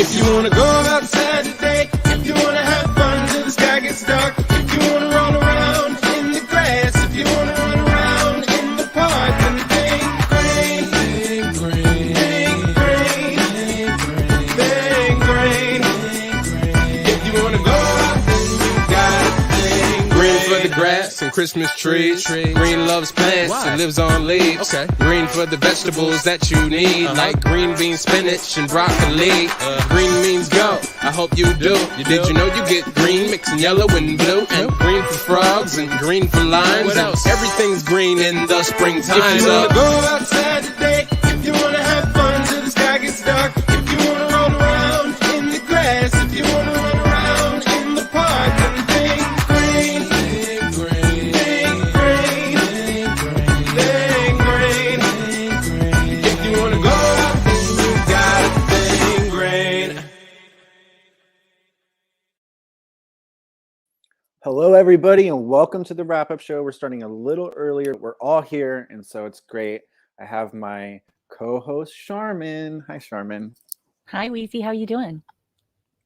If you wanna go outside today, if you wanna have fun till the sky gets dark, if you wanna roll around in the grass, if you wanna run around in the park, then think green, think green, think green, think green, think green, think green. If you wanna go out, then you gotta think green for the grass and Christmas trees. Green loves plants and lives on leaves. Green for the vegetables that you need, like green beans, spinach, and broccoli. Green means go. I hope you do. Did you know you get green mixing yellow and blue? And green for frogs and green for limes. What else? Everything's green in the springtime. If you wanna go outside today, if you wanna have fun till the sky gets dark, if you wanna roll around in the grass, if you wanna run around in the park, then think green, think green, think green, think green, think green, think green. If you wanna go out, then you gotta think green. Hello, everybody, and welcome to the Wrap Up Show. We're starting a little earlier. We're all here, and so it's great. I have my co-host, Charmin. Hi, Charmin. Hi, Weezy. How you doing?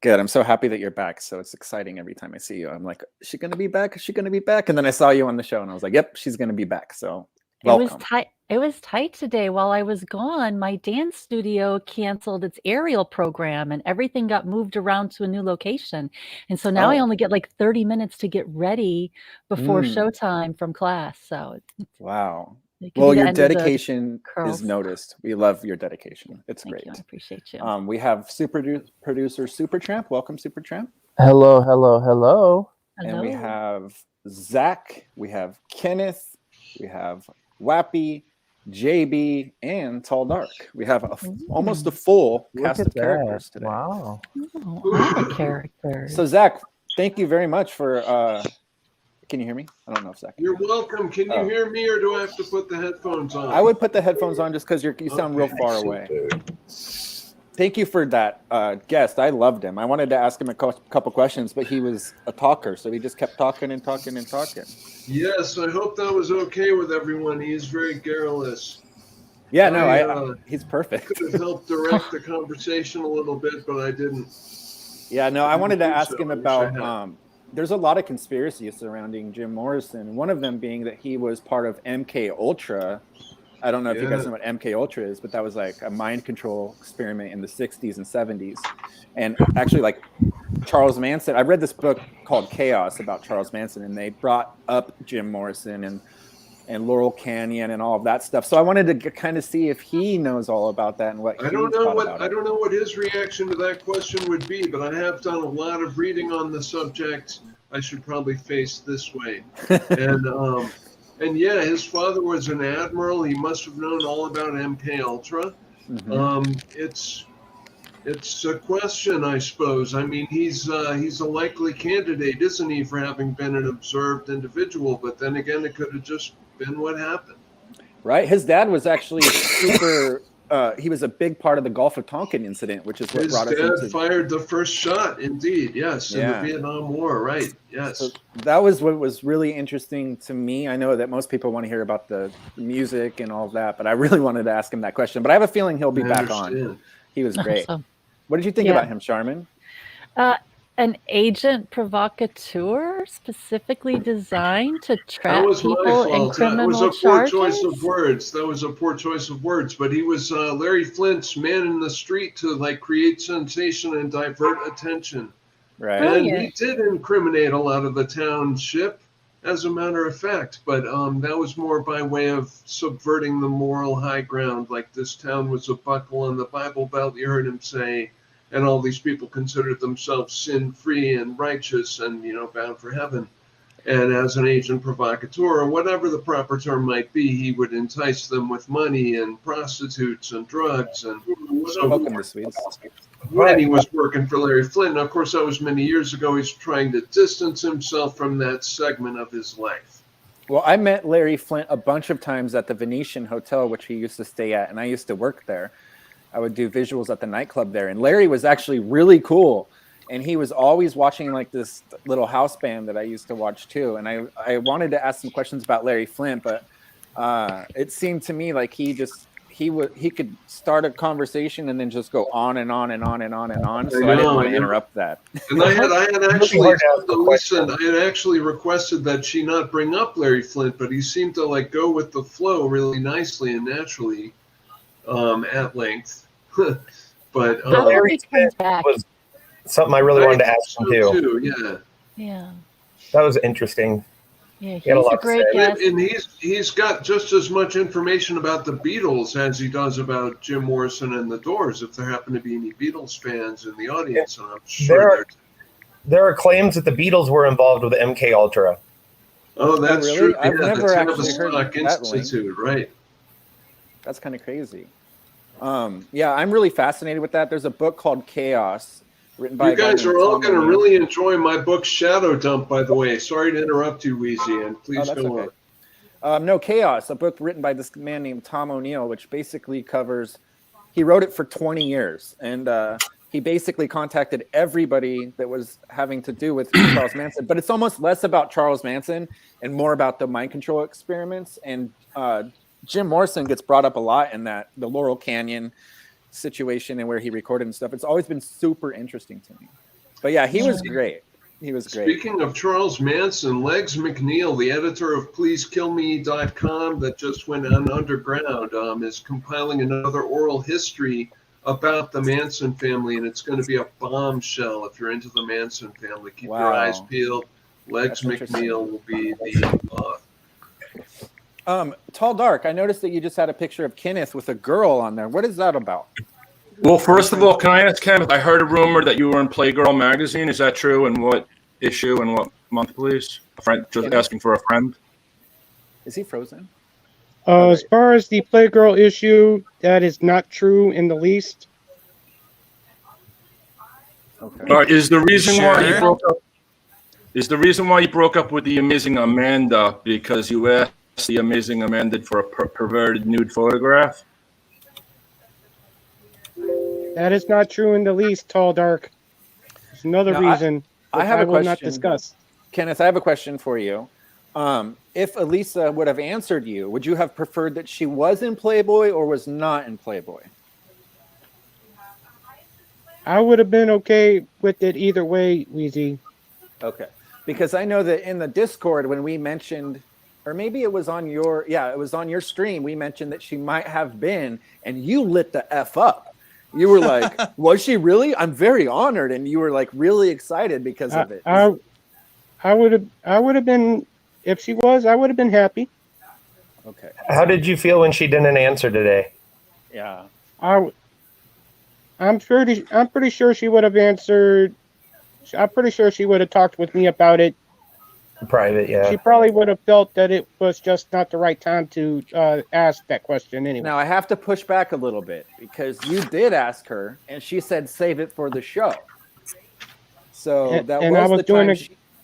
Good. I'm so happy that you're back. So it's exciting every time I see you. I'm like, is she going to be back? Is she going to be back? And then I saw you on the show, and I was like, yep, she's going to be back. So welcome. It was tight today. While I was gone, my dance studio canceled its aerial program and everything got moved around to a new location. And so now I only get like 30 minutes to get ready before showtime from class. So wow. it could Well, be the your end of the dedication is curls. noticed. We love your dedication. It's Thank great. you. I appreciate you. We have producer Supertramp. Welcome, Supertramp. Hello, hello, hello. And we Hello. have Zach. We have Kenneth. We have Wappy, JB, and Tall Dark. We have almost a full cast Look of at that. characters today. Wow. Oh, all the characters. So Zach, thank you very much for can you hear me? I don't know if Zach can You're hear me. welcome. Can you hear me, or do I have to put the headphones on? I would put the headphones on just because you sound real Okay. far away. Thank you for that guest. I loved him. I wanted to ask him a couple questions, but he was a talker, so he just kept talking and talking and talking. Yes, I hope that was okay with everyone. He is very garrulous. Yeah, no, he's perfect. Could have helped direct the conversation a little bit, but I didn't. Yeah, no, I wanted to ask him I wish about. There's a lot of conspiracies surrounding Jim Morrison. One of them being that he was part of MK Ultra. I don't know if you guys know what MK Ultra is, but that was like a mind control experiment in the 60s and 70s. And actually, like Charles Manson, I read this book called Chaos about Charles Manson, and they brought up Jim Morrison and Laurel Canyon and all of that stuff. So I wanted to kind of see if he knows all about that and what I don't know what his reaction to that question would be, but I have done a lot of reading on the subject. I should probably face this way. And yeah, his father was an admiral. He must have known all about MK Ultra. It's a question, I suppose. I mean, he's a likely candidate, isn't he, for having been an observed individual? But then again, it could have just been what happened. Right. His dad was actually super. He was a big part of the Gulf of Tonkin incident, which is what brought us into. His dad fired the first shot, indeed. Yes, in the Vietnam War, right? Yes. So that was what was really interesting to me. I know that most people want to hear about the music and all of that, but I really wanted to ask him that question. But I have a feeling he'll be back on. He was great. Awesome. What did you think about him, Charmin? An agent provocateur specifically designed to trap That was my people in fault. That was criminal a poor charges? choice of words. That was a poor choice of words. But he was Larry Flint's man in the street to like create sensation and divert attention. Right. And he did incriminate a lot of the township, as a matter of fact. But that was more by way of subverting the moral high ground. Like this town was a buckle on the Bible Belt, you heard him say. And all these people considered themselves sin-free and righteous and, bound for heaven. And as an agent provocateur, or whatever the proper term might be, he would entice them with money and prostitutes and drugs and so forth. When he was working for Larry Flint, and of course that was many years ago, he's trying to distance himself from that segment of his life. Well, I met Larry Flint a bunch of times at the Venetian Hotel, which he used to stay at, and I used to work there. I would do visuals at the nightclub there, and Larry was actually really cool, and he was always watching like this little house band that I used to watch too. And I wanted to ask some questions about Larry Flint, but it seemed to me like he just he could start a conversation and then just go on and on and on and on and on. So I I didn't know, want I to know. interrupt that. And I had actually hard to ask a question. I had actually requested that she not bring up Larry Flint, but he seemed to like go with the flow really nicely and naturally at length. But I hope Larry he comes Smith back. was something I really wanted to ask him too. Yeah. Yeah. That was interesting. Yeah, He had a he's lot a to great say. guest. And he's got just as much information about the Beatles as he does about Jim Morrison and the Doors. If there happen to be any Beatles fans in the audience, and I'm sure There are claims that the Beatles were involved with MK Ultra. Oh, that's really? true. I've Yeah, never the actually heard Tavistock that link. Institute, right? That's kind of crazy. Yeah, I'm really fascinated with that. There's a book called Chaos, written by You a guy guys named are all Tom going to O'Neill. really enjoy my book, Shadow Dump, by the way. Sorry to interrupt you, Wheezy, and please that's go okay. on. No, Chaos, a book written by this man named Tom O'Neill, which basically covers, he wrote it for 20 years. And he basically contacted everybody that was having to do with Charles Manson. But it's almost less about Charles Manson and more about the mind control experiments. And Jim Morrison gets brought up a lot in that, the Laurel Canyon situation and where he recorded and stuff. It's always been super interesting to me. But yeah, he was great. He was great. Speaking of Charles Manson, Legs McNeil, the editor of PleaseKillMe.com that just went on underground, is compiling another oral history about the Manson family, and it's going to be a bombshell if you're into the Manson family. Keep your eyes peeled. Legs That's interesting. McNeil will be the Tall Dark, I noticed that you just had a picture of Kenneth with a girl on there. What is that about? Well, first of all, can I ask Kenneth? I heard a rumor that you were in Playgirl magazine. Is that true? And what issue and what month, please? A friend, just asking for a friend. Is he frozen? As far as the Playgirl issue, that is not true in the least. Okay. All right, is the reason why you broke up? Is the reason why you broke up with the amazing Amanda because you asked the amazing Amanda for a perverted nude photograph? That is not true in the least, Tall Dark. There's another reason I have a will question. not discuss. Kenneth, I have a question for you. If Elisa would have answered you, would you have preferred that she was in Playboy or was not in Playboy? I would have been okay with it either way, Weezy. Okay. Because I know that in the Discord when we mentioned, or maybe it was on your, it was on your stream, we mentioned that she might have been, and you lit the F up. You were like, was she really? I'm very honored. And you were like really excited because of it. I would have been, if she was, I would have been happy. Okay. How did you feel when she didn't answer today? Yeah. I'm pretty sure she would have answered. I'm pretty sure she would have talked with me about it. Private, yeah. She probably would have felt that it was just not the right time to ask that question anyway. Now I have to push back a little bit because you did ask her and she said save it for the show. So that was the time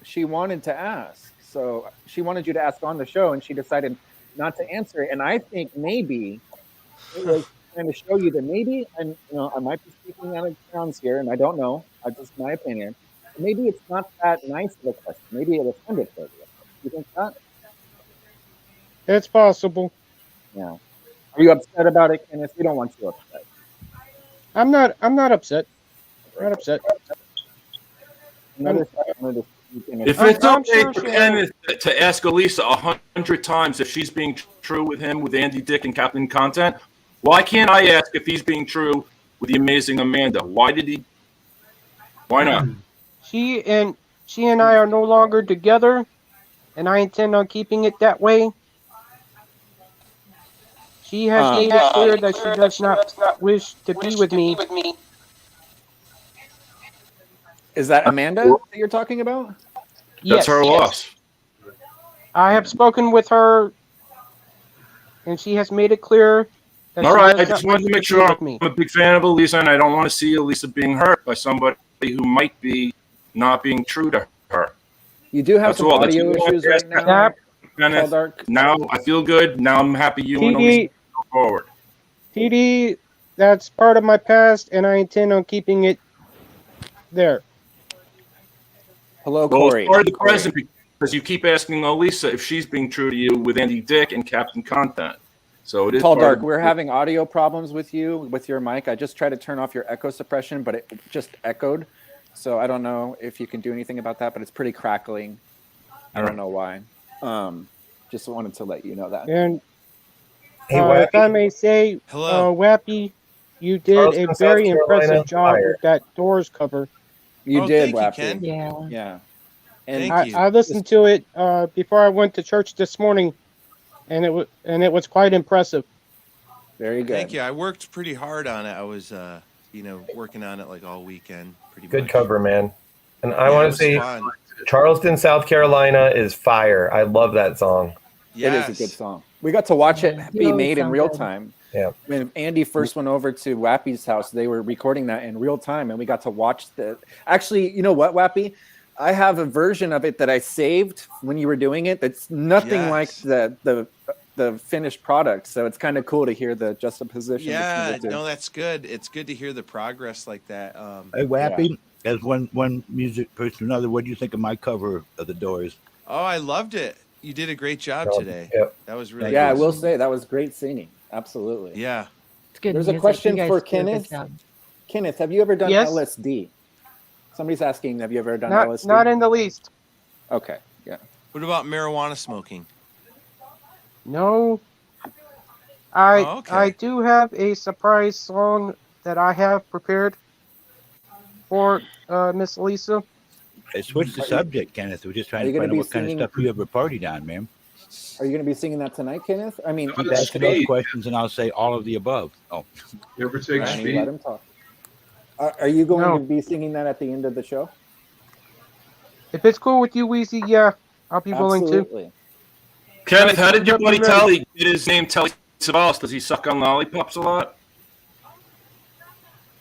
she wanted to ask. So she wanted you to ask on the show and she decided not to answer it. And I think maybe it was trying to show you that maybe, and I might be speaking out of grounds here and I don't know, that's just my opinion. Maybe it's not that nice of a question. Maybe it offended her. You think that? It's possible. Yeah. Are you upset about it, Kenneth? We don't want you upset. I'm not upset. Not upset. If it's okay for Kenneth to ask Elisa 100 times if she's being true with him, with Andy Dick and Captain Content, why can't I ask if he's being true with the amazing Amanda? Why not? She and I are no longer together, and I intend on keeping it that way. She has made it clear that she does not wish to be with me. Is that Amanda that you're talking about? That's her loss. I have spoken with her, and she has made it clear that All right, I just wanted to make sure I'm me. a big fan of Elisa, and I don't want to see Elisa being hurt by somebody who might be not being true to her. You do have some audio issues right now. Now I feel good. Now I'm happy you and Elisa go forward. TD, that's part of my past, and I intend on keeping it there. Hello, Well, Corey. it's part of the present because you keep asking Elisa if she's being true to you with Andy Dick and Captain Content. So it is Tall part Dark, of- we're having audio problems with you, with your mic. I just tried to turn off your echo suppression, but it just echoed. So I don't know if you can do anything about that, but it's pretty crackling. I don't know why. Just wanted to let you know that. And Hey, if I Wappy, may say, Hello. Wappy, you did Charleston, a South very Carolina, impressive job fire. with that Doors cover. You Oh, did, thank you, Wappy. Ken. Yeah. Yeah. And Thank you. I listened to it before I went to church this morning, and it was quite impressive. very good. Thank you. I worked pretty hard on it. I was, working on it like all weekend, pretty Good much. cover, man. And I Yeah, it want to was say fun. Charleston, South Carolina is fire. I love that song. Yes. It is a good song. We got to watch it You be always made in sound real good. time. Yeah. When Andy first went over to Wappy's house, they were recording that in real time, and we got to watch the. Actually, you know what, Wappy? I have a version of it that I saved when you were doing it. That's nothing like Yes. the finished product. So it's kind of cool to hear the juxtaposition. Yeah, between the two. no, that's good. It's good to hear the progress like that. Hey, Wappy, as one music person to another, what do you think of my cover of The Doors? Oh, I loved it. You did a great job today. Yep. That was really Yeah, I awesome. will say that was great singing. Absolutely. Yeah. It's good. There's a music. question You guys for do a good Kenneth. job. Kenneth, have you ever done Yes. LSD? Somebody's asking, have you ever done Not LSD? not in the least. Okay, yeah. What about marijuana smoking? No. Oh, okay. I do have a surprise song that I have prepared for Miss Lisa. Hey, switch the subject, Kenneth. We're just Are trying you to gonna find out be what kind of singing- stuff you ever partied on, man. Are you going to be singing that tonight, Kenneth? I mean, Keep asking those questions, and I'll say all of the above. Oh, You ever take Danny, speed? let him talk. Are you going No. to be singing that at the end of the show? If it's cool with you, Weezy, yeah, I'll be willing to. Absolutely. Kenneth, how did your buddy Right. Telly get his name Telly Savalas? Does he suck on lollipops a lot?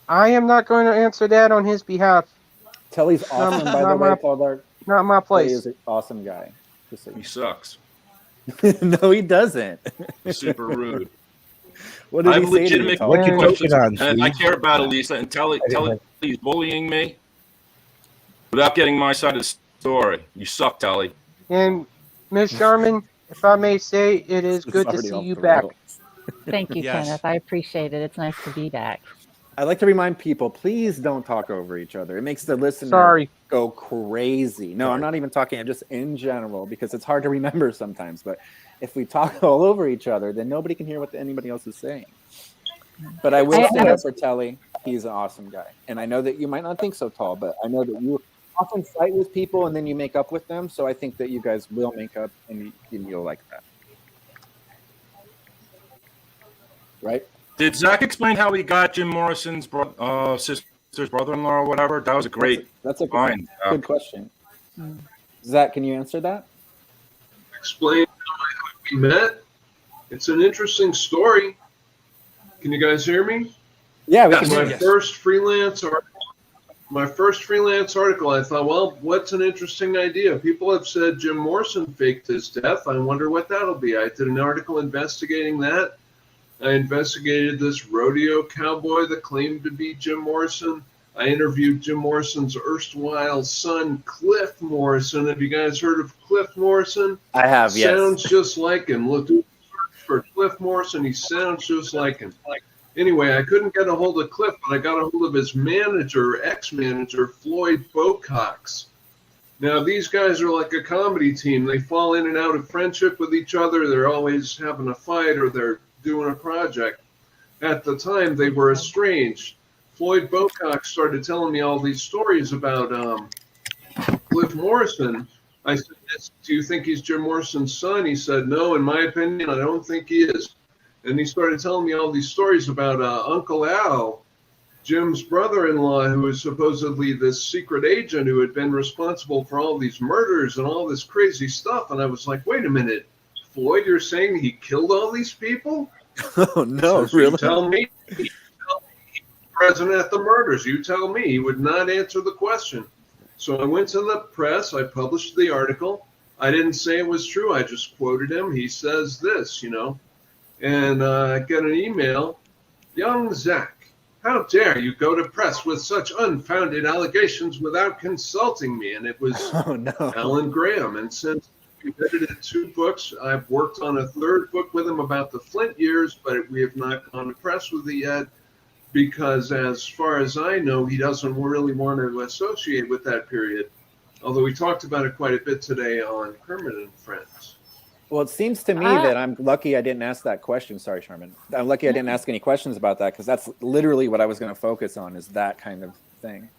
I am not going to answer that on his behalf. Telly's awesome, by the not way, my- Paul Dark. Not my Telly place. is an awesome guy. Just so He sucks. no, he doesn't. He's super rude. What did I have he say to you, legitimate Tom? what you questions, talking on, and I Steve? care about Elisa. And Telly he's bullying me without getting my side of the story. You suck, Telly. And Miss Sharman, if I may say, it is It's good to already see off you the back. rails. Thank you, Yes. Kenneth. I appreciate it. It's nice to be back. I like to remind people, please don't talk over each other. It makes the listener Sorry. go crazy. No, I'm not even talking just in general because it's hard to remember sometimes. But if we talk all over each other, then nobody can hear what anybody else is saying. But I will I- stand up for Telly. He's an awesome guy. And I know that you might not think so, Tall, but I know that you often fight with people and then you make up with them. So I think that you guys will make up and you'll like that. Right? Did Zach explain how he got Jim Morrison's sister's brother-in-law or whatever? That was a great That's a line. good question. Zach, can you answer that? Explain how we met. It's an interesting story. Can you guys hear me? Yeah, we Yes. can hear My you. first freelance article, I thought, well, what's an interesting idea? People have said Jim Morrison faked his death. I wonder what that'll be. I did an article investigating that. I investigated this rodeo cowboy that claimed to be Jim Morrison. I interviewed Jim Morrison's erstwhile son, Cliff Morrison. Have you guys heard of Cliff Morrison? I have, yes. Sounds just like him. Look for Cliff Morrison. He sounds just like him. Anyway, I couldn't get a hold of Cliff, but I got a hold of his manager, ex-manager, Floyd Bocox. Now, these guys are like a comedy team. They fall in and out of friendship with each other. They're always having a fight or they're doing a project. At the time, they were estranged. Floyd Bocox started telling me all these stories about Cliff Morrison. I said, do you think he's Jim Morrison's son? He said, no, in my opinion, I don't think he is. And he started telling me all these stories about Uncle Al, Jim's brother-in-law, who was supposedly this secret agent who had been responsible for all these murders and all this crazy stuff. And I was like, wait a minute, Floyd, you're saying he killed all these people? Oh, no, So really? You tell me. He was present at the murders. You tell me. He would not answer the question. So I went to the press. I published the article. I didn't say it was true. I just quoted him. He says this, And I get an email. Young Zach, how dare you go to press with such unfounded allegations without consulting me? And it was Oh, no. Alan Graham. And since We've edited 2 books. I've worked on a 3rd book with him about the Flint years, but we have not gone to press with it yet because, as far as I know, he doesn't really want to associate with that period. Although we talked about it quite a bit today on Kermit and Friends. Well, it seems to me that I'm lucky I didn't ask that question. Sorry, Sherman. I'm lucky I didn't ask any questions about that because that's literally what I was going to focus on is that kind of thing.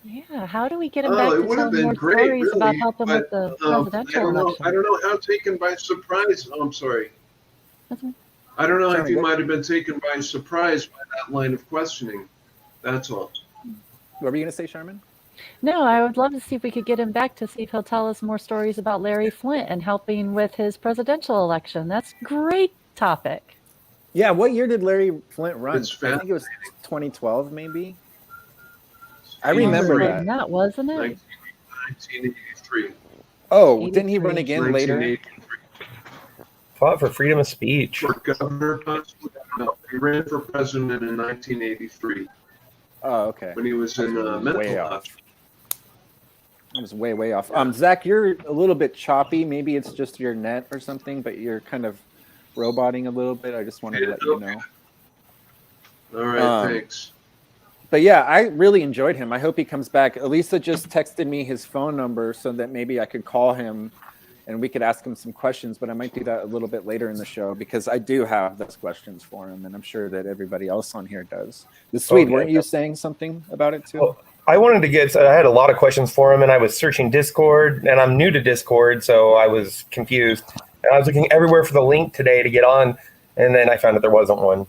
Yeah, how do we get him back to tell more Great, stories really, about helping with the presidential election? I don't know how taken by surprise. Oh, I'm sorry. Okay. I don't know if you might have been taken by surprise by that line of questioning. That's all. What were you going to say, Sherman? No, I would love to see if we could get him back to see if he'll tell us more stories about Larry Flint and helping with his presidential election. That's a great topic. Yeah, what year did Larry Flint run? It's I think it was 2012, maybe. I remember that. That wasn't it? 1983. Oh, didn't he run again later? 1983. Fought for freedom of speech. For governor, possibly? No, he ran for president in 1983 Oh, okay. when he was in mental Way health. off. I was way off. Zach, you're a little bit choppy. Maybe it's just your net or something, but you're kind of roboting a little bit. I just wanted to let you know. All right, thanks. But yeah, I really enjoyed him. I hope he comes back. Elisa just texted me his phone number so that maybe I could call him and we could ask him some questions, but I might do that a little bit later in the show because I do have those questions for him, and I'm sure that everybody else on here does. The Swede, weren't you saying something about it too? Well, I wanted to get, I had a lot of questions for him, and I was searching Discord, and I'm new to Discord, so I was confused. And I was looking everywhere for the link today to get on, and then I found that there wasn't one.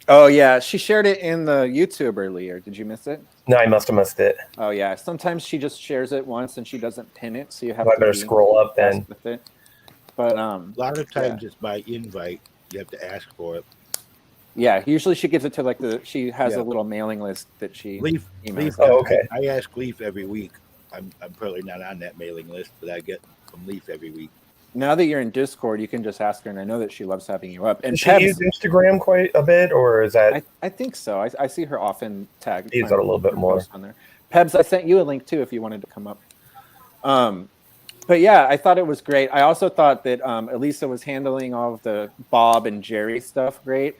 Oh, yeah. She shared it in the YouTube earlier. Did you miss it? No, I must have missed it. Oh, yeah. Sometimes she just shares it once and she doesn't pin it, so you have I to better scroll up then. with it. But A lot of times it's by invite. You have to ask for it. yeah, usually she gives it to she has a little mailing list that she Leaf. emails. Oh, okay. I ask Leaf every week. I'm probably not on that mailing list, but I get from Leaf every week. Now that you're in Discord, you can just ask her, and I know that she loves having you up. And Does she use Instagram quite a bit, or is that? I think so. I see her often tag. Use that a little bit more. On there. Pebs, I sent you a link too if you wanted to come up. But yeah, I thought it was great. I also thought that Elisa was handling all of the Bob and Jerry stuff great.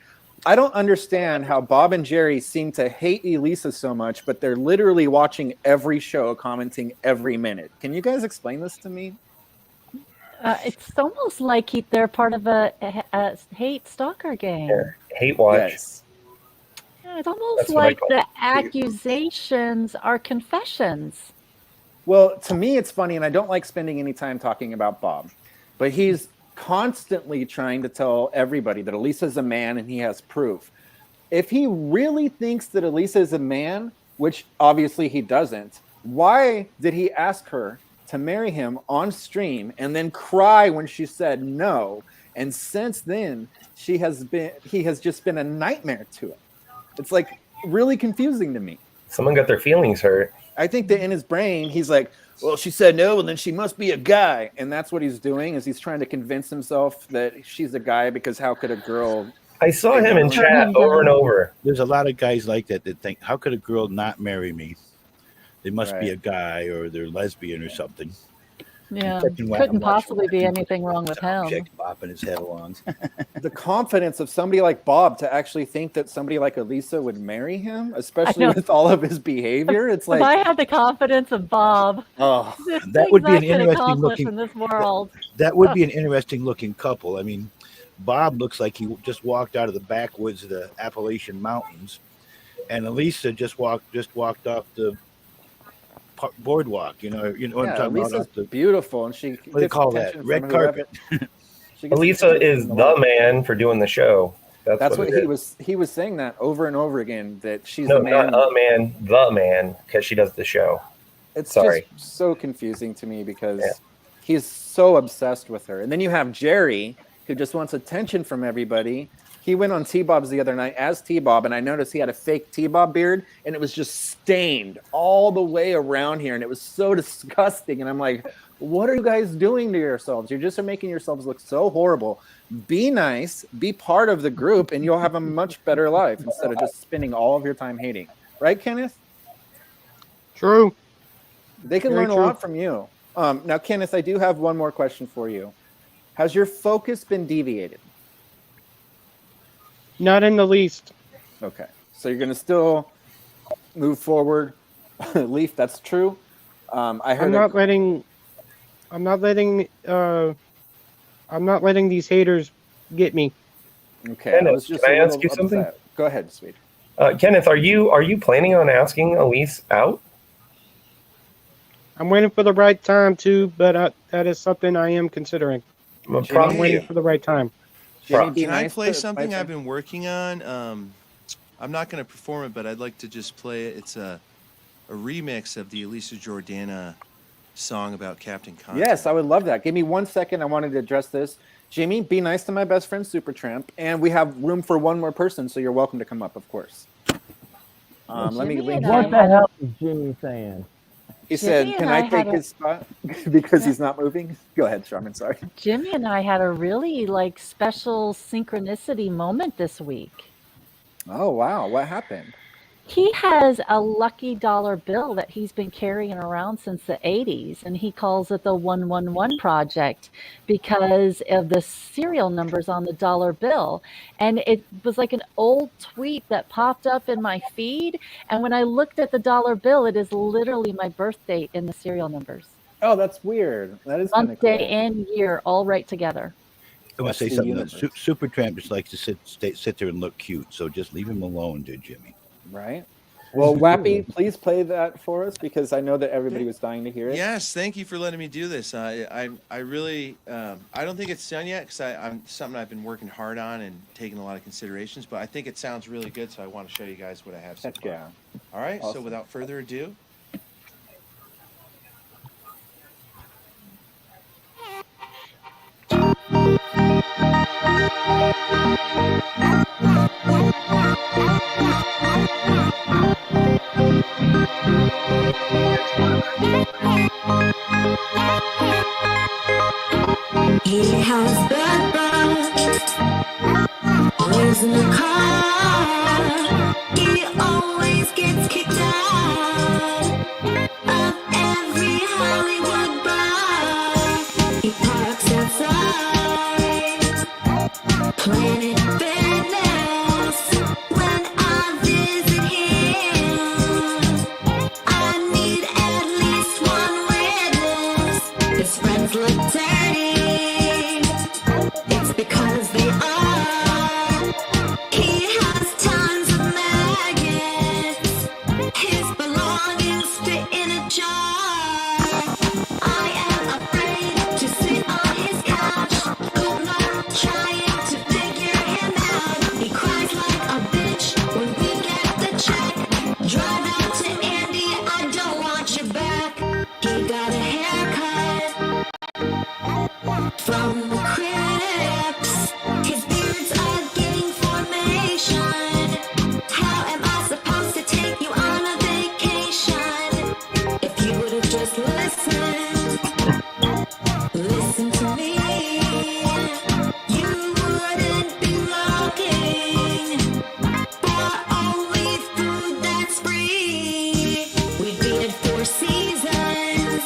I don't understand how Bob and Jerry seem to hate Elisa so much, but they're literally watching every show, commenting every minute. Can you guys explain this to me? It's almost like they're part of a hate stalker gang. Yeah. Hate watch. Yes. Yeah, it's almost That's what I like call the it. accusations are confessions. Well, to me, it's funny, and I don't like spending any time talking about Bob, but he's constantly trying to tell everybody that Elisa's a man and he has proof. If he really thinks that Elisa is a man, which obviously he doesn't, why did he ask her to marry him on stream and then cry when she said no? And since then, he has just been a nightmare to him. It's like really confusing to me. Someone got their feelings hurt. I think that in his brain, he's like, well, she said no, and then she must be a guy. And that's what he's doing, is he's trying to convince himself that she's a guy, because how could a girl... I saw him in chat over and over. There's a lot of guys like that think, how could a girl not marry me? They must be a guy, or they're lesbian or something. Yeah, couldn't possibly be anything wrong with him. Bopping his head along. The confidence of somebody like Bob to actually think that somebody like Elisa would marry him, especially with all of his behavior. It's like, if I had the confidence of Bob, that would be an interesting looking in this world. That would be an interesting looking couple. I mean, Bob looks like he just walked out of the backwoods of the Appalachian Mountains, and Elisa just walked off the boardwalk. You know what I'm talking Elisa's about? Beautiful, and she. What do they call that? Red carpet. Elisa is the man for doing the show. That's what he was saying that over and over again, that she's no, the man. not a man, the man, because she does the show. It's just so confusing to me because he's so obsessed with her. And then you have Jerry, who just wants attention from everybody. He went on T-Bob's the other night as T-Bob, and I noticed he had a fake T-Bob beard, and it was just stained all the way around here, and it was so disgusting. And I'm like, what are you guys doing to yourselves? You're just making yourselves look so horrible. Be nice, be part of the group, and you'll have a much better life instead of just spending all of your time hating. Right, Kenneth? True. They can learn a lot from you. Now, Kenneth, I do have one more question for you. Has your focus been deviated? Not in the least. Okay, so you're going to still move forward. Leaf, that's true. I heard. I'm not letting these haters get me. Okay, Kenneth, I was just can I a ask little you something? upset. Go ahead, sweet. Kenneth, are you planning on asking Elise out? I'm waiting for the right time too, but that is something I am considering. I'm waiting for the right time. Jimmy, be Can I nice play to something my I've been working on? I'm not going to perform it, but I'd like to just play it. It's a remix of the Elisa Jordana song about Captain Content. Yes, I would love that. Give me 1 second. I wanted to address this. Jimmy, be nice to my best friend, Supertramp. And we have room for one more person, so you're welcome to come up, of course. Let me link. What the hell is Jimmy saying? He said, Jimmy can and I I take had his spot? Because he's not moving? Go ahead, Charmin, sorry. Jimmy and I had a really special synchronicity moment this week. Oh, wow. What happened? He has a lucky dollar bill that he's been carrying around since the 80s, and he calls it the 111 Project because of the serial numbers on the dollar bill. And it was like an old tweet that popped up in my feed, and when I looked at the dollar bill, it is literally my birth date in the serial numbers. Oh, that's weird. That is kind Month, of cool. day, and year all right together. I want to say something. Supertramp just likes to sit there and look cute, so just leave him alone, dear Jimmy. Right. Well, Wappy, please play that for us because I know that everybody was dying to hear it. Yes, thank you for letting me do this. I really I don't think it's done yet because I'm something I've been working hard on and taking a lot of considerations. But I think it sounds really good, so I want to show you guys what I have so far. Yeah. All right. Awesome. So without further ado. He has bad breath, lives in a car. He always gets kicked out of every Hollywood bar. He parks outside Planet Fitness. When I visit him, I need at least one witness. His friends look dirty. It's because they are. He has tons of maggots. His belongings fit in a jar. I am afraid to sit on his couch. Good luck trying to figure him out. He cries like a bitch when we get the check. Drive out to Andy, I don't want you back. He got a haircut from the Crips. His beards are getting formation. How am I supposed to take you on a vacation? If you would have just listened to me, you wouldn't be looking for only food that's free. We'd be at Four Seasons,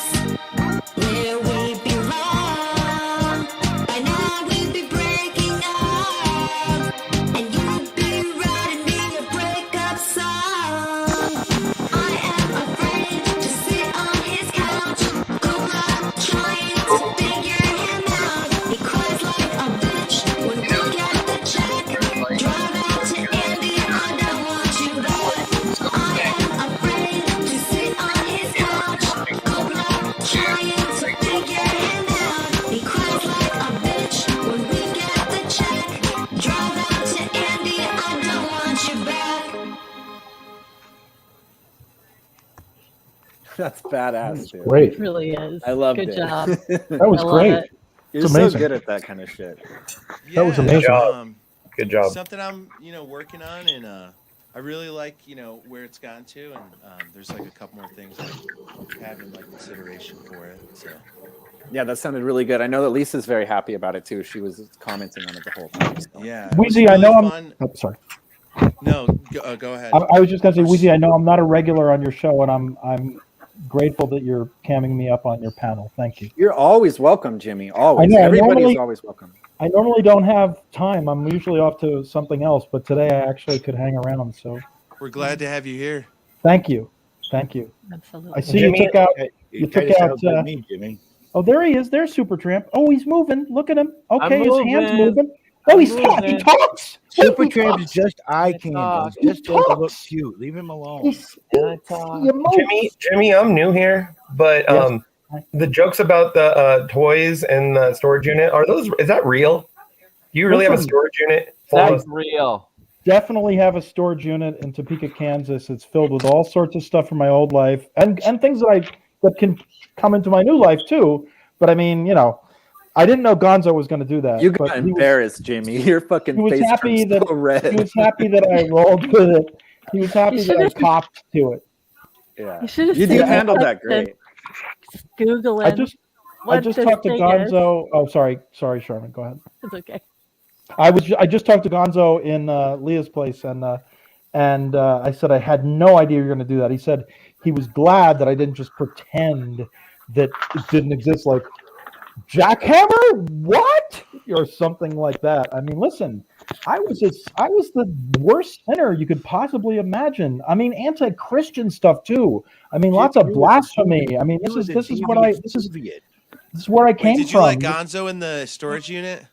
where we belong. By now we'd be breaking up, and you'd be writing me a breakup song. I am afraid to sit on his couch. Good luck trying to figure him out. He cries like a bitch when we get the check. Drive out to Andy, I don't want you back. I am afraid to sit on his couch. Good luck trying to figure him out. He cries like a bitch when we get the check. Drive out to Andy, I don't want you back. That's badass, dude. Great. It really is. I loved Good it. job. That was I love great. it. You're It's so amazing. good at that kind of shit. That was Yeah, amazing. Good job. Something I'm working on, and I really like where it's gotten to, and there's like a couple more things I have in like consideration for it. So Yeah, that sounded really good. I know that Lisa's very happy about it too. She was commenting on it the whole time. So. yeah, Weezy, I know I'm. Oh, sorry. No, go ahead. I was just gonna say, Weezy, I know I'm not a regular on your show, and I'm grateful that you're camming me up on your panel. Thank you. You're always welcome, Jimmy. Always. I know, Everybody normally- is always welcome. I normally don't have time. I'm usually off to something else, but today I actually could hang around. So We're glad to have you here. thank you. Thank you. Absolutely. I see Jimmy, you took out. It You kinda took out. sounds like me, Jimmy. Oh, there he is. There's Supertramp. Oh, he's moving. Look at him. Okay, I'm his hand's moving. moving. Oh, I'm he moving. talks. Supertramp is just eye candy. talk. It's just doesn't look talks. cute. Leave him alone. He And I speaks. talk. He emotes. Jimmy, I'm new here, but Yes. the jokes about the toys and the storage unit, is that real? Do you really have a Listen, storage unit full of That's real. Definitely have a storage unit in Topeka, Kansas. It's filled with all sorts of stuff from my old life and things that can come into my new life too. But I mean, I didn't know Gonzo was going to do that. You but got he was- embarrassed, Jimmy. Your fucking He was face happy turned that so red. he was happy that I rolled with it. He was happy that I should've- copped to it. Yeah. You should have You said do handle that great. Googling. I just what talked to this thing is. Gonzo. Oh, sorry, Sherman. Go ahead. It's okay. I just talked to Gonzo in Leah's place, and I said I had no idea you were going to do that. He said he was glad that I didn't just pretend that it didn't exist, like jackhammer, what, or something like that. I mean, listen, I was the worst sinner you could possibly imagine. I mean, anti-Christian stuff too. I mean, lots of blasphemy. I mean, this is where I came Wait, did you from. let Gonzo in the storage unit?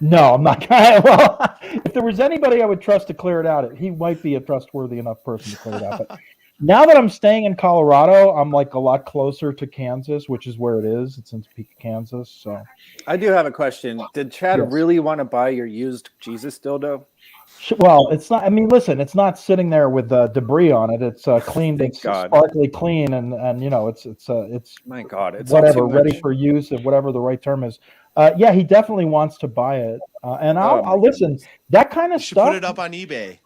No, I'm not gonna. Well, if there was anybody I would trust to clear it out, he might be a trustworthy enough person to clear it out. But now that I'm staying in Colorado, I'm like a lot closer to Kansas, which is where it is. It's in Topeka, Kansas. So I do have a question. Did Chad Yes. really want to buy your used Jesus dildo? well, it's not. I mean, listen, it's not sitting there with debris on it. It's cleaned. Thank It's God. sparkly clean, and it's My God, it's all whatever, too ready much. for use, and whatever the right term is. Yeah, he definitely wants to buy it, and Oh, my I'll listen. That kind You of should stuff. put it up on eBay.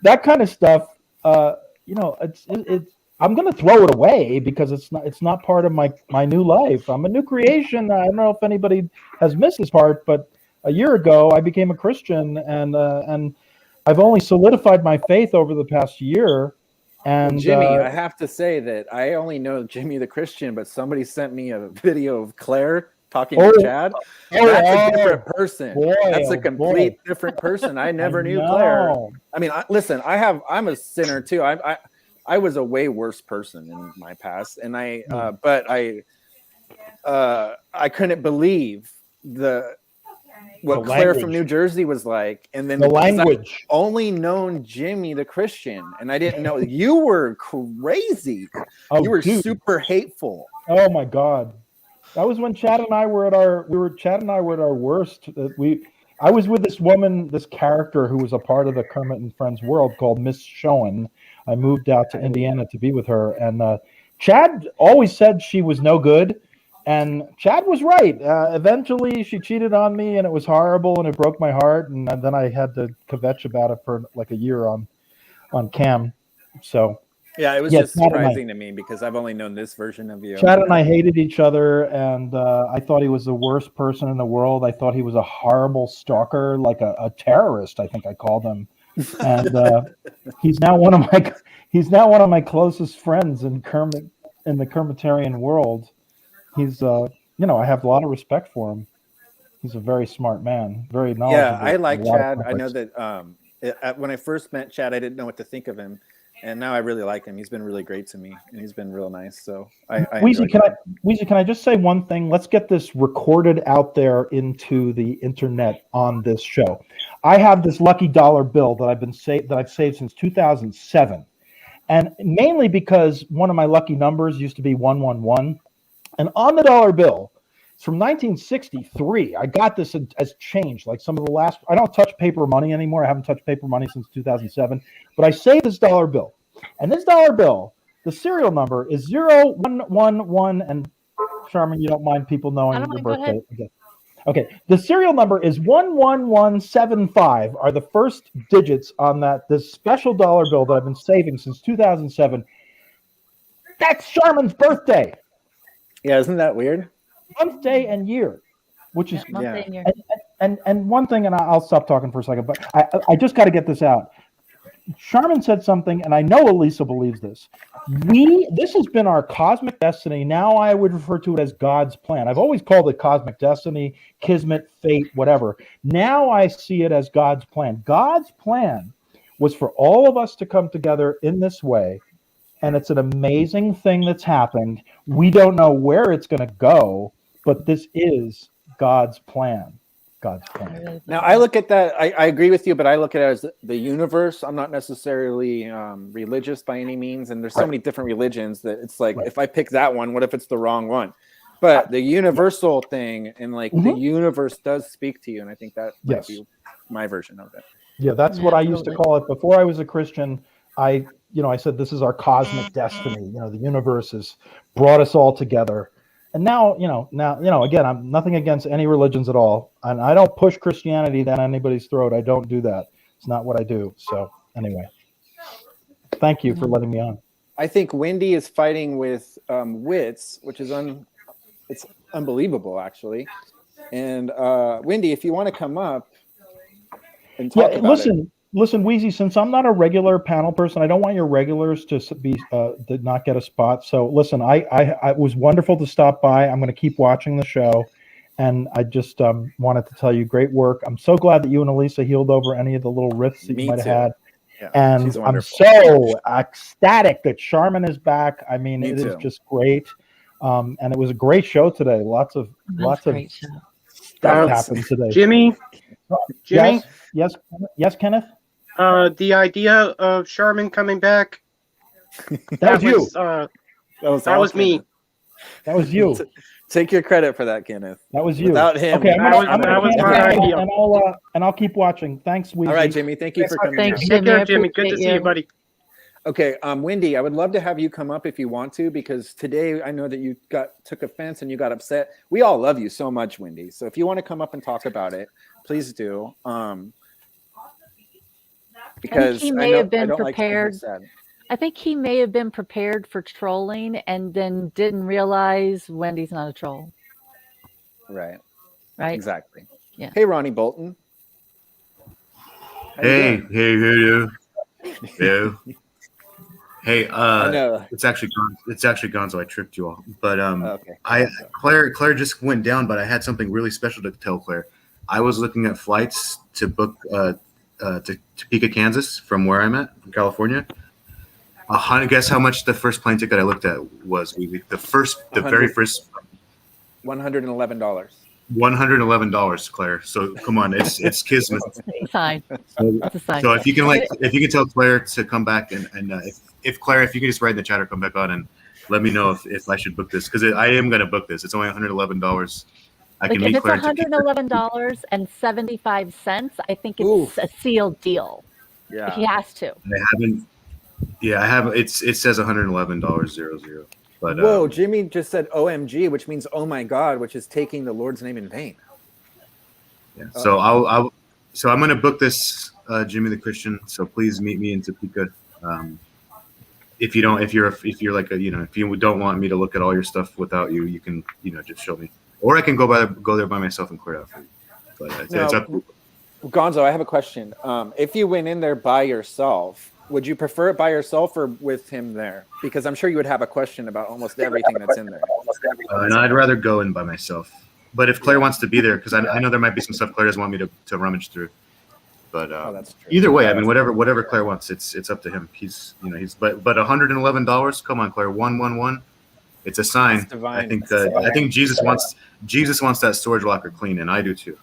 That kind of stuff, it's I'm gonna throw it away because it's not part of my new life. I'm a new creation. I don't know if anybody has missed this part, but a year ago I became a Christian, and I've only solidified my faith over the past year. And Jimmy, I have to say that I only know Jimmy the Christian, but somebody sent me a video of Claire talking Oh, to Chad. That's a different person. boy, That's a oh, complete boy. different person. I never knew know. Claire. I mean, listen, I'm a sinner too. I was a way worse person in my past, and but I couldn't believe what The Claire language. from New Jersey was like, and then The because I've language. only known Jimmy the Christian, and I didn't know you were crazy. Oh, You were dude. super hateful. Oh my God, that was when Chad and I were at our worst. I was with this woman, this character who was a part of the Kermit and Friends world called Miss Schoen. I moved out to Indiana to be with her, and Chad always said she was no good, and Chad was right. Eventually, she cheated on me, and it was horrible, and it broke my heart, and then I had to kvetch about it for like a year on cam. So. Yeah, it was Yeah, just Chad and I- surprising to me because I've only known this version of you. Chad and I hated each other, and I thought he was the worst person in the world. I thought he was a horrible stalker, like a terrorist, I think I called him. And he's now one of my closest friends in the Kermitarian world. He's I have a lot of respect for him. He's a very smart man, very knowledgeable. Yeah, I like in a lot of Chad. I know topics. that when I first met Chad, I didn't know what to think of him. And now I really like him. He's been really great to me, and he's been real nice. So I Weezy, enjoyed can I just say one thing? Let's get this recorded out there into the internet on this show. I have this lucky dollar bill that I've saved since 2007, and mainly because one of my lucky numbers used to be 111, and on the dollar bill, it's from 1963. I got this as change, like some of the last. I don't touch paper money anymore. I haven't touched paper money since 2007, but I saved this dollar bill. And this dollar bill, the serial number is 0111. And Charmin, you don't mind people knowing I don't your mind, go birthday? Okay. The serial number is 11175. Are the first digits on this special dollar bill that I've been saving since 2007. That's Charmin's birthday. Yeah, isn't that weird? Month, day, and year, which is Month, day, and year. and one thing, and I'll stop talking for a second, but I just got to get this out. Charmin said something, and I know Elisa believes this. This has been our cosmic destiny. Now I would refer to it as God's plan. I've always called it cosmic destiny, kismet, fate, whatever. Now I see it as God's plan. God's plan was for all of us to come together in this way, and it's an amazing thing that's happened. We don't know where it's going to go, but this is God's plan. God's plan. Now, I look at that, I agree with you, but I look at it as the universe. I'm not necessarily religious by any means. And there's so many different religions that it's like, if I pick that one, what if it's the wrong one? But the universal thing and like the universe does speak to you. And I think that might be my version of it. Yeah, that's what I used to call it. Before I was a Christian, I said, this is our cosmic destiny. The universe has brought us all together. And now, again, I'm nothing against any religions at all. And I don't push Christianity down anybody's throat. I don't do that. It's not what I do. So anyway, thank you for letting me on. I think Wendy is fighting with wits, which is it's unbelievable, actually. And Wendy, if you want to come up and talk about it. Listen, Wheezy, since I'm not a regular panel person, I don't want your regulars to not get a spot. So listen, I was wonderful to stop by. I'm going to keep watching the show. And I just wanted to tell you, great work. I'm so glad that you and Elisa healed over any of the little rifts that you might have had. Yeah, and I'm so ecstatic that Charmin is back. I mean, it is just great. And it was a great show today. Lots of stuff happened today. Jimmy? Yes, Kenneth? The idea of Charmin coming back. That was you. That was me. That was you. Take your credit for that, Kenneth. That was you. Without him. Okay, that was my idea. And I'll keep watching. Thanks, Weezy. All right, Jimmy. Thank you for coming. Thanks, Take Jimmy. care, Jimmy. Good to see you, buddy. Okay, Wendy, I would love to have you come up if you want to, because today I know that you took offense and you got upset. We all love you so much, Wendy. So if you want to come up and talk about it, please do. Because he may have been prepared. I think he may have been prepared for trolling and then didn't realize Wendy's not a troll. Right. Exactly. Yeah. Hey, Ronnie Bolton. Hey. Hey, it's actually Gonzo. I tricked you all, but Claire just went down, but I had something really special to tell Claire. I was looking at flights to book to Topeka, Kansas, from where I'm at, from California. Guess how much the first plane ticket I looked at was? The very first. $111. $111, Claire. So come on, it's kismet. Sign. So if you can tell Claire to come back and if Claire, if you can just write in the chat or come back on and let me know if I should book this, because I am going to book this. It's only $111. I can meet Claire. If it's $111.75, I think it's a sealed deal. Yeah, he has to. I haven't. It says $111.00. But whoa, Jimmy just said OMG, which means oh my God, which is taking the Lord's name in vain. Yeah. So I'm going to book this, Jimmy the Christian. So please meet me in Topeka. If you don't want me to look at all your stuff without you, you can just show me, or I can go there by myself and clear it out for you. But it's up. Gonzo, I have a question. If you went in there by yourself, would you prefer it by yourself or with him there? Because I'm sure you would have a question about almost everything that's in there. And I'd rather go in by myself. But if Claire wants to be there, because I know there might be some stuff Claire doesn't want me to rummage through. But that's true. Either way, I mean, whatever Claire wants, it's up to him. He's but $111. Come on, Claire, 111. It's a sign. I think Jesus wants that storage locker clean, and I do too.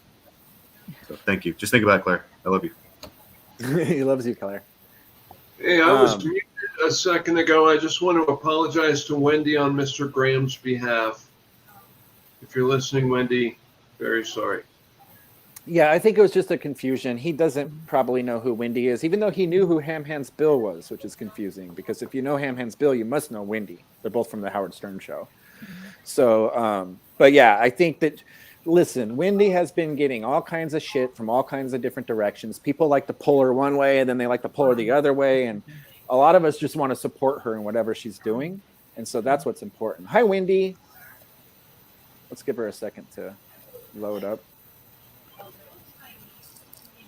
So thank you. Just think about it, Claire. I love you. He loves you, Claire. Hey, I was muted a second ago. I just want to apologize to Wendy on Mr. Graham's behalf. If you're listening, Wendy, very sorry. Yeah, I think it was just a confusion. He doesn't probably know who Wendy is, even though he knew who Ham Hands Bill was, which is confusing because if you know Ham Hands Bill, you must know Wendy. They're both from the Howard Stern show. So, but yeah, I think that, listen, Wendy has been getting all kinds of shit from all kinds of different directions. People like to pull her one way and then they like to pull her the other way. And a lot of us just want to support her in whatever she's doing. And so that's what's important. Hi, Wendy. Let's give her a second to load up.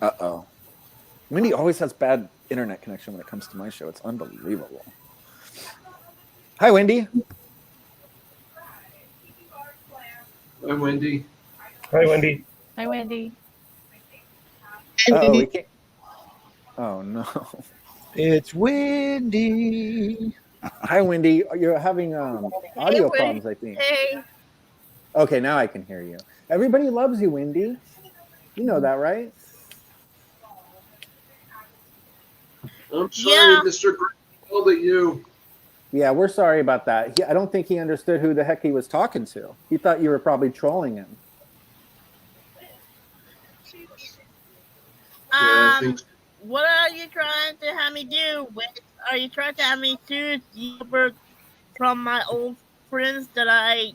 Uh-oh. Wendy always has bad internet connection when it comes to my show. It's unbelievable. Hi, Wendy. Hi, Wendy. Hi, Wendy. Hi, Wendy. Oh, we can't. Oh no. It's windy. Hi, Wendy. You're having audio problems, I think. Hey. Okay, now I can hear you. Everybody loves you, Wendy. You know that, right? I'm sorry, Mr. Grant called at you. Yeah, we're sorry about that. I don't think he understood who the heck he was talking to. He thought you were probably trolling him. I think so. What are you trying to have me do? Are you trying to have me choose you from my old friends that I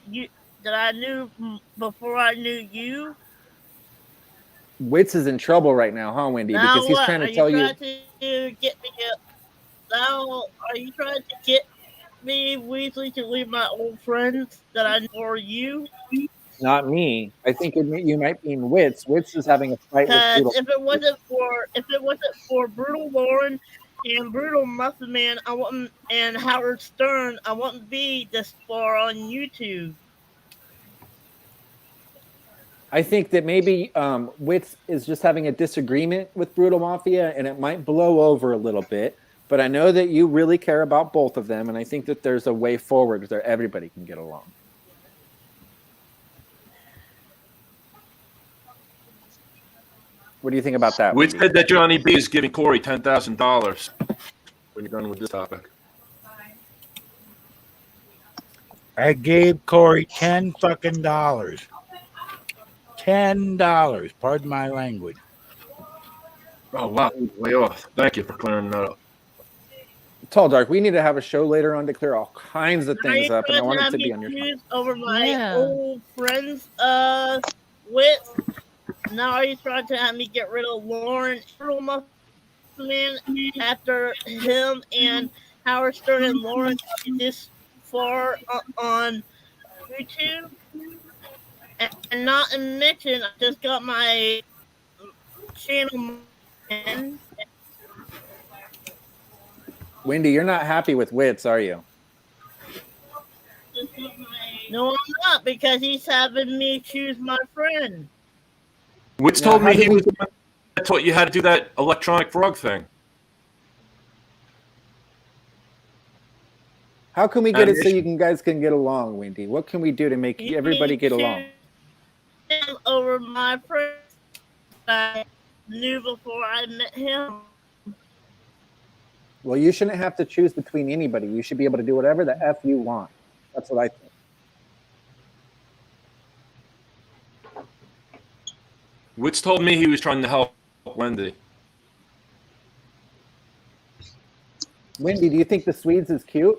knew before I knew you? Wits is in trouble right now, huh, Wendy? Now because he's what? trying to Are tell you you. trying to get me? Now are you trying to get me, Weasley, to leave my old friends that I know for you? Not me. I think you might mean Wits. Wits is having a fight with Because Brutal. if it wasn't for Brutal Lauren and Brutal Muffin Man, and Howard Stern, I wouldn't be this far on YouTube. I think that maybe Wits is just having a disagreement with Brutal Mafia, and it might blow over a little bit. But I know that you really care about both of them, and I think that there's a way forward where everybody can get along. What do you think about that? Which said that Johnny B is giving Corey $10,000 when you're done with this topic. I gave Corey $10 fucking dollars. $10. Pardon my language. Oh wow, way off. Thank you for clearing that up. Tall Dark, we need to have a show later on to clear all kinds of things up, and I want it to be on your shoes over my old friends with. Now are you trying to have me get rid of Lauren Muffin after him and Howard Stern and Lauren this far on YouTube? And not to mention, I just got my channel. Wendy, you're not happy with Wits, are you? No, I'm not, because he's having me choose my friend. Wits told me he was the one that taught you how to do that electronic frog thing. How can we get it so you guys can get along, Wendy? What can we do to make everybody get along? Over my friend I knew before I met him. Well, you shouldn't have to choose between anybody. You should be able to do whatever the F you want. That's what I think. Wits told me he was trying to help Wendy. Wendy, do you think the Swedes is cute?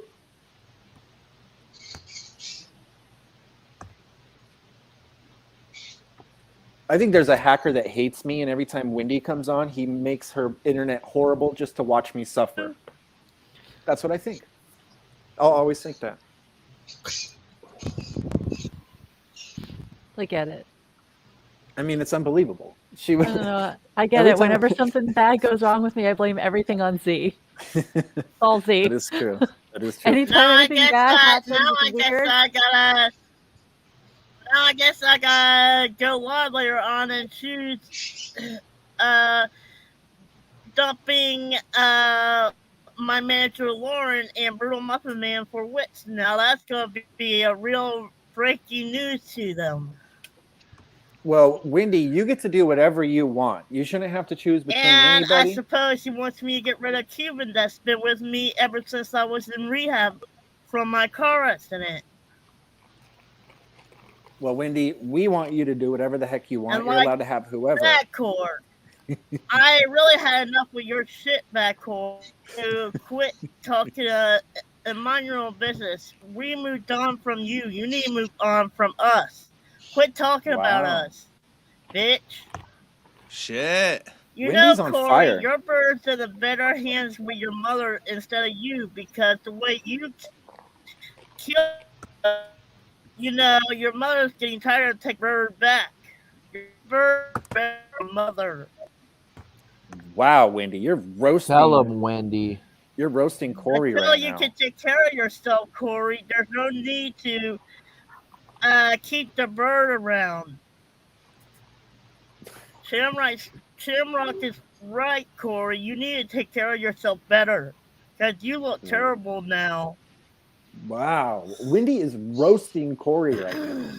I think there's a hacker that hates me, and every time Wendy comes on, he makes her internet horrible just to watch me suffer. That's what I think. I'll always think that. I get it. I mean, it's unbelievable. She was. I get it. Whenever something bad goes wrong with me, I blame everything on Z. It's all Z. That is true. That is true. Anytime anything bad happens, I guess I gotta go live later on and choose dumping my manager Lauren and Brutal Muffin Man for Wits. Now that's gonna be a real breaking news to them. Well, Wendy, you get to do whatever you want. You shouldn't have to choose between anybody. And I suppose she wants me to get rid of Cuban that's been with me ever since I was in rehab from my car accident. Well, Wendy, we want you to do whatever the heck you want. You're allowed to have whoever. Backcourt. I really had enough with your shit, Backcourt. To quit talking and mind your own business. We moved on from you. You need to move on from us. Quit talking about us, bitch. Shit. You Wendy's know, on Corey, fire. your birds are the better hands with your mother instead of you, because the way you kill, you know, your mother's getting tired of taking bird back. Your bird better mother. Wow, Wendy, you're roasting. Tell him, Wendy. You're roasting Corey Until right you now. can take care of yourself, Corey, there's no need to keep the bird around. Shamrock is right, Corey. You need to take care of yourself better. Because you look terrible now. Wow. Wendy is roasting Corey right now.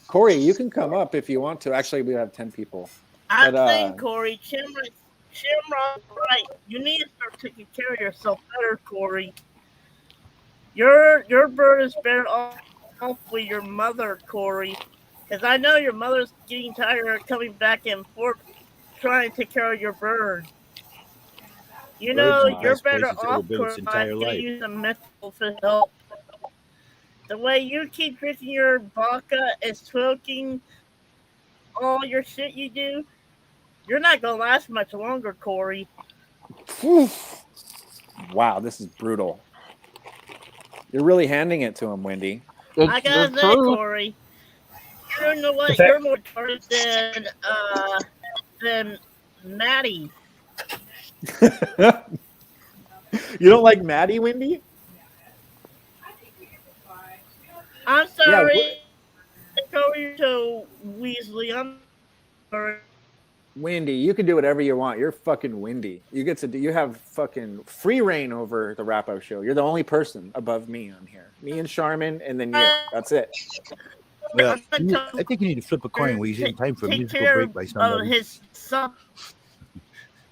Corey, you can come up if you want to. Actually, we have 10 people. I'm saying, Corey, Shamrock's right. You need to start taking care of yourself better, Corey. Your bird is better off with your mother, Corey. Because I know your mother's getting tired of coming back and forth trying to take care of your bird. You know, you're better off, Corey, by getting some mental help. The way you keep drinking your vodka and smoking all your shit you do, you're not going to last much longer, Corey. Wow, this is brutal. You're really handing it to him, Wendy. I gotta say, Corey, you know what? You're more retarded than Maddie. You don't like Maddie, Wendy? I'm sorry. Corey to Weasley. I'm sorry. Wendy, you can do whatever you want. You're fucking Wendy. You have fucking free reign over the wrap-up show. You're the only person above me on here. Me and Charmin, and then you. That's it. Well, I think you need to flip a coin, Weezy, in time for a musical break by somebody. His son.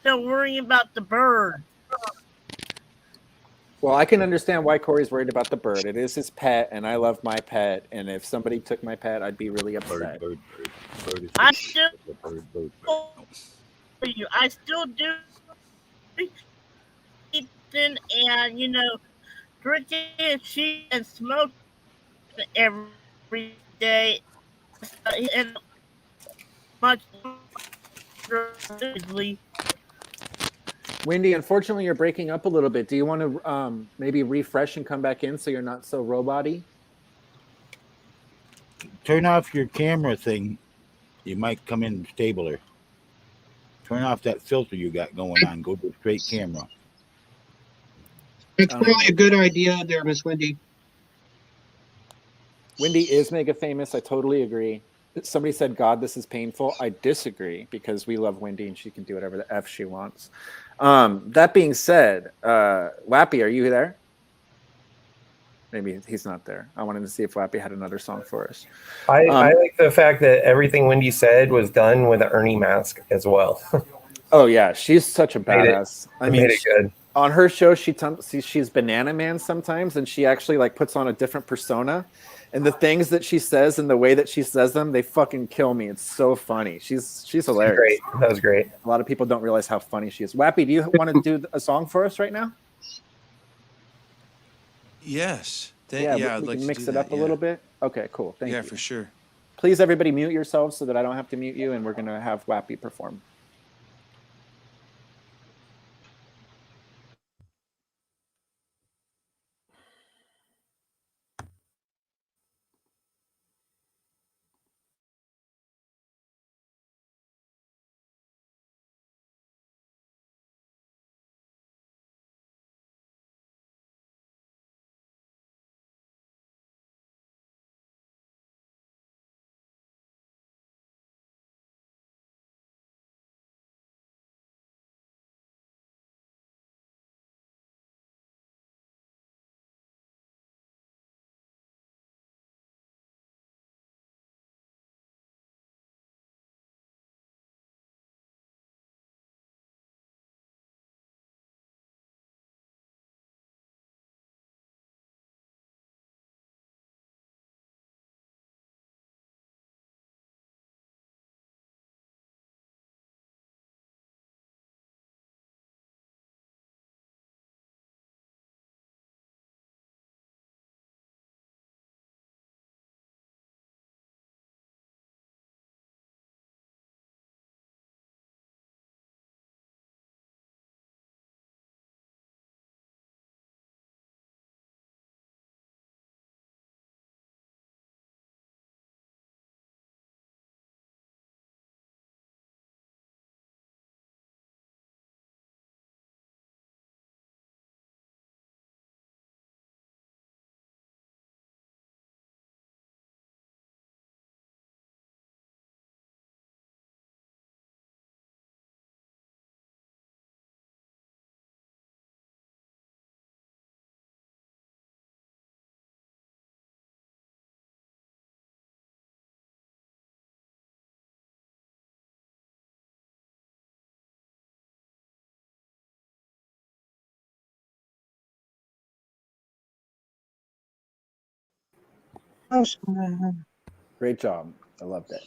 Don't worry about the bird. Well, I can understand why Corey's worried about the bird. It is his pet, and I love my pet. And if somebody took my pet, I'd be really upset. I still do Ethan, and drinking and cheating and smoking every day, and much easily. Wendy, unfortunately, you're breaking up a little bit. Do you want to maybe refresh and come back in so you're not so robot-y? Turn off your camera thing. You might come in stabler. Turn off that filter you got going on. Go to straight camera. It's probably a good idea there, Miss Wendy. Wendy is mega famous. I totally agree. Somebody said, God, this is painful. I disagree because we love Wendy and she can do whatever the F she wants. That being said, Wappy, are you there? Maybe he's not there. I wanted to see if Wappy had another song for us. I like the fact that everything Wendy said was done with an Ernie mask as well. Oh, yeah. She's such a badass. I mean, made it good. On her show, she's Banana Man sometimes, and she actually like puts on a different persona. And the things that she says and the way that she says them, they fucking kill me. It's so funny. She's hilarious. Great. That was great. A lot of people don't realize how funny she is. Wappy, do you want to do a song for us right now? Yes. I'd like to mix it up a little bit. Okay, cool. Thank you. Yeah, for sure. Please, everybody, mute yourselves so that I don't have to mute you, and we're going to have Wappy perform. Great job. I love that.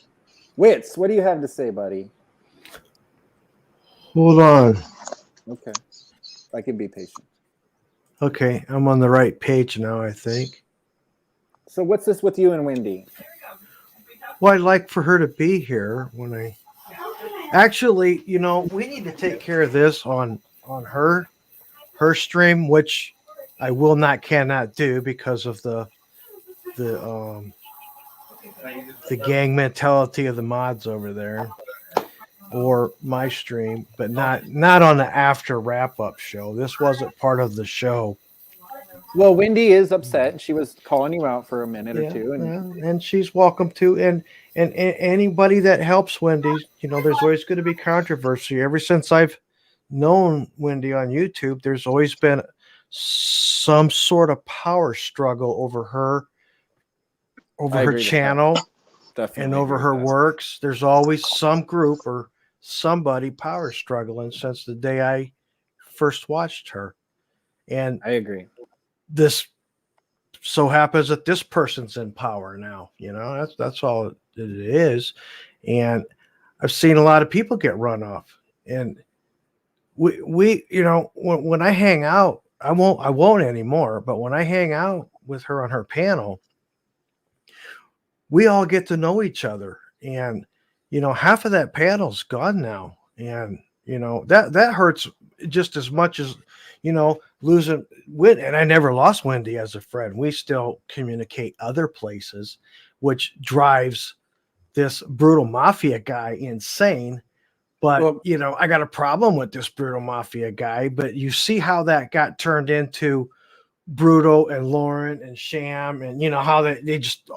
Wits, what do you have to say, buddy? Hold on. Okay. I can be patient. Okay, I'm on the right page now, I think. So what's this with you and Wendy? Well, I'd like for her to be here when I actually, we need to take care of this on her stream, which I cannot do because of the gang mentality of the mods over there, or my stream, but not on the after wrap up show. This wasn't part of the show. Well, Wendy is upset. She was calling you out for a minute or two, and she's welcome to. And anybody that helps Wendy, there's always going to be controversy. Ever since I've known Wendy on YouTube, there's always been some sort of power struggle over her channel and over her works. There's always some group or somebody power struggling since the day I first watched her. And I agree. This so happens that this person's in power now. That's all it is. And I've seen a lot of people get run off. And we when I hang out, I won't anymore, but when I hang out with her on her panel, we all get to know each other. And half of that panel's gone now. And that hurts just as much as losing Wendy. And I never lost Wendy as a friend. We still communicate other places, which drives this brutal mafia guy insane. But I got a problem with this brutal mafia guy. But you see how that got turned into Brutal and Lauren and Sham, and how they just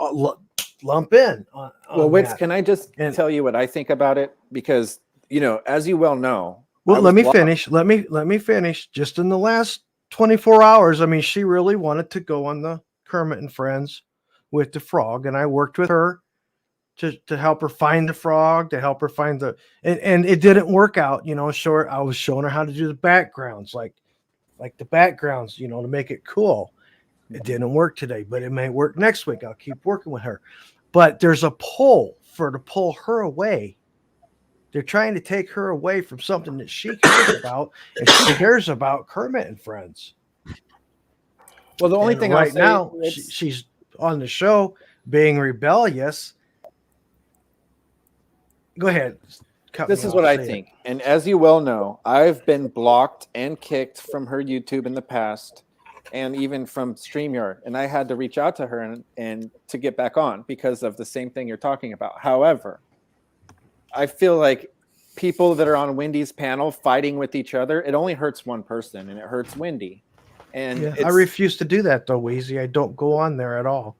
lump in on well, Wix, that. can I just tell you what I think about it? Because as you well know, well, let me finish. Let me finish. Just in the last 24 hours, I mean, she really wanted to go on the Kermit and Friends with the frog, and I worked with her to help her find the frog, to help her find and it didn't work out. I was showing her how to do the backgrounds, like the backgrounds, to make it cool. It didn't work today, but it may work next week. I'll keep working with her. But there's a pull to pull her away. They're trying to take her away from something that she cares about, and she cares about Kermit and Friends. Well, the only thing right now, she's on the show being rebellious. Go ahead. This is what I think. And as you well know, I've been blocked and kicked from her YouTube in the past, and even from StreamYard. And I had to reach out to her and to get back on because of the same thing you're talking about. However, I feel like people that are on Wendy's panel fighting with each other, it only hurts one person, and it hurts Wendy. And I refuse to do that, though, Weezy. I don't go on there at all.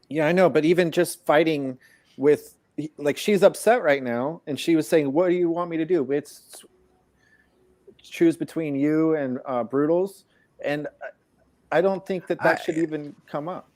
Yeah, I know. But even just fighting with, like, she's upset right now, and she was saying, what do you want me to do? It's choose between you and Brutals. And I don't think that should even come up.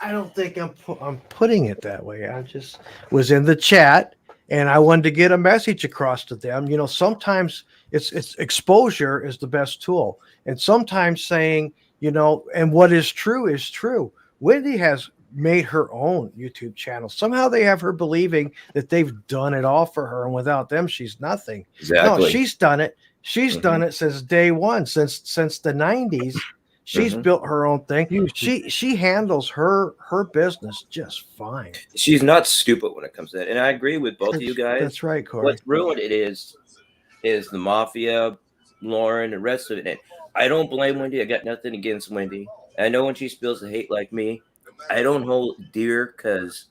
I don't think I'm putting it that way. I just was in the chat, and I wanted to get a message across to them. Sometimes it's exposure is the best tool. And sometimes saying, and what is true is true. Wendy has made her own YouTube channel. Somehow they have her believing that they've done it all for her, and without them, she's nothing. Exactly. No, she's done it. She's done it since day one, since the 90s. She's built her own thing. She handles her business just fine. She's not stupid when it comes to that. And I agree with both of you guys. That's right, Corey. What's ruined it is the mafia, Lauren, the rest of it. And I don't blame Wendy. I got nothing against Wendy. I know when she spills the hate like me, I don't hold dear because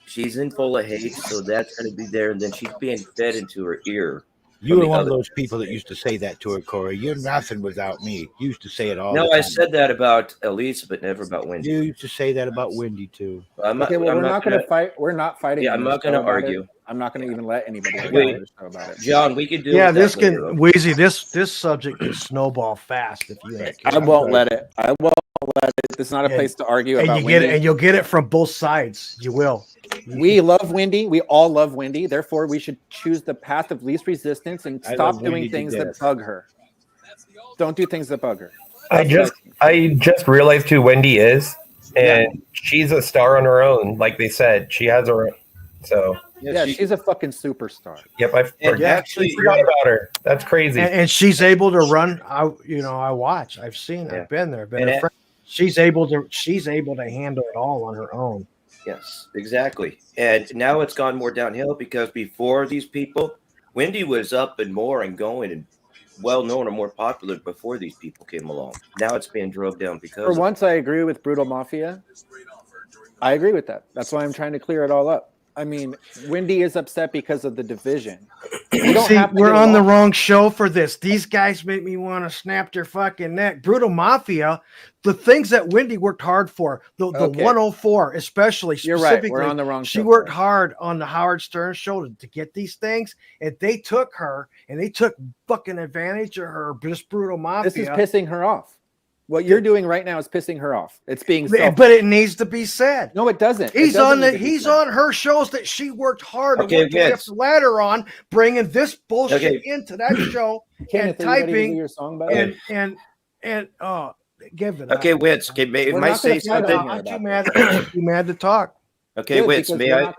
she's in full of hate. So that's going to be there. And then she's being fed into her ear. You were one of those people that used to say that to her, Corey. You're nothing without me. You used to say it all. No, I said that about Elisa, but never about Wendy. You used to say that about Wendy too. We're not going to fight. We're not fighting. Yeah, I'm not going to argue. I'm not going to even let anybody about it. John, we can do. Yeah, this can Weezy. This subject can snowball fast if you. I won't let it. I won't let it. It's not a place to argue about. And you'll get it from both sides. You will. We love Wendy. We all love Wendy. Therefore, we should choose the path of least resistance and stop doing things that bug her. Don't do things that bug her. I just realized who Wendy is, and she's a star on her own. Like they said, she has her. So yeah, she's a fucking superstar. Yep, I forgot about her. That's crazy. And she's able to run. I watch. I've seen. I've been there. Been a friend. She's able to handle it all on her own. Yes, exactly. And now it's gone more downhill because before these people, Wendy was up and more and going and well known or more popular before these people came along. Now it's being drove down because. For once, I agree with Brutal Mafia. I agree with that. That's why I'm trying to clear it all up. I mean, Wendy is upset because of the division. See, we're on the wrong show for this. These guys make me want to snap their fucking neck. Brutal Mafia, the things that Wendy worked hard for, the 104 especially, You're specifically, right. We're on the wrong she show. worked hard on the Howard Stern show to get these things, and they took her, and they took fucking advantage of her, just Brutal Mafia. This is pissing her off. What you're doing right now is pissing her off. It's being but it needs to be said. No, it doesn't. He's on her shows that she worked hard to work to lift the ladder on, bringing this bullshit into that show and typing your song, by the way? and give it. Okay, Witz, may I say something? I'm too mad to talk. Okay, Witz, may I?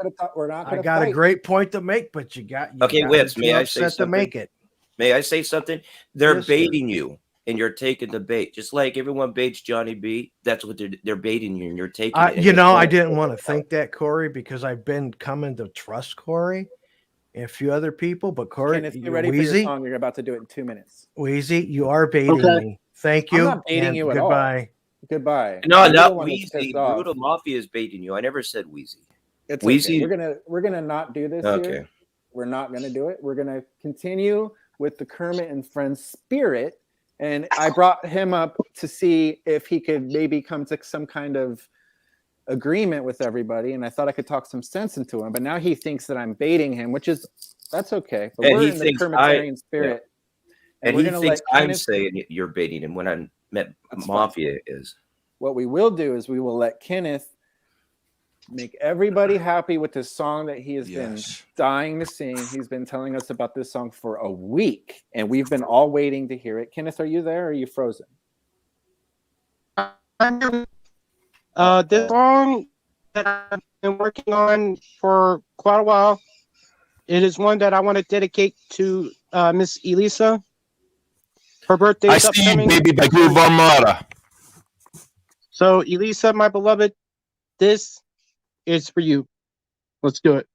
I got a great point to make, but you got. Okay, Witz, may I say something? To make it. May I say something? They're baiting you. And you're taking the bait, just like everyone baits Johnny B. That's what they're baiting you, and you're taking it. I didn't want to think that, Corey, because I've been coming to trust Corey and a few other people. But Corey, Kenneth, get ready for your song. You're about to do it in 2 minutes. Wheezy, you are baiting me. Thank you. I'm not baiting you at all. Goodbye. No, not Wheezy. Brutal Mafia is baiting you. I never said Wheezy. It's Wheezy. Okay. We're gonna not do this here. We're not gonna do it. We're gonna continue with the Kermit and Friends spirit. And I brought him up to see if he could maybe come to some kind of agreement with everybody. And I thought I could talk some sense into him. But now he thinks that I'm baiting him, that's okay. But we're in the Kermitarian spirit. And he thinks I'm saying you're baiting him when I met Mafia is. What we will do is we will let Kenneth make everybody happy with this song that he has been dying to sing. He's been telling us about this song for a week, and we've been all waiting to hear it. Kenneth, are you there or are you frozen? This song that I've been working on for quite a while, it is one that I want to dedicate to Miss Elisa. Her birthday is upcoming. Baby by Groove Armada. So, Elisa, my beloved, this is for you. Let's do it.